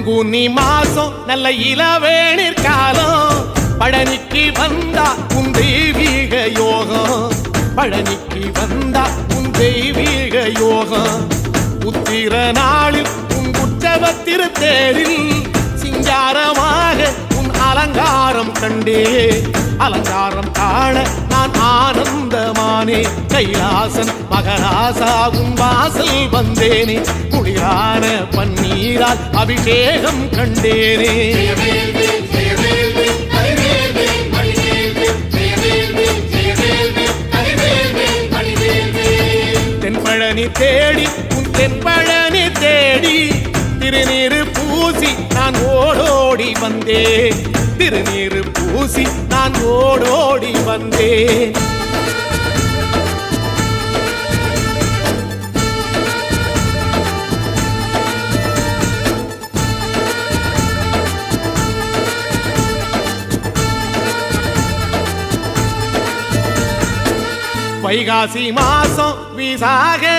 பங்குனி மாசம் நல்ல இளவேணிற் காலம் பழனிக்கு வந்தா உன் தெய்வீக யோகம் பழனிக்கு வந்தா உன் தெய்வீக யோகம் உத்திர நாளில் உன் உற்சவ திருத்தேரில் சிங்காரமாக உன் அலங்காரம் கண்டே அலங்காரம் காண நான் ஆனந்தமானே கைலாசன் மகராசா உன் வாசல் வந்தேனே குளிரான பன்னீரால் அபிஷேகம் கண்டேனே தென்பழனி தேடி உன் தென்பழனி தேடி திருநீரு பூசி நான் ஓடோடி வந்தேன் திருநீரு பூசி நான் ஓடோடி வந்தேன் வைகாசி மாசம் விசாக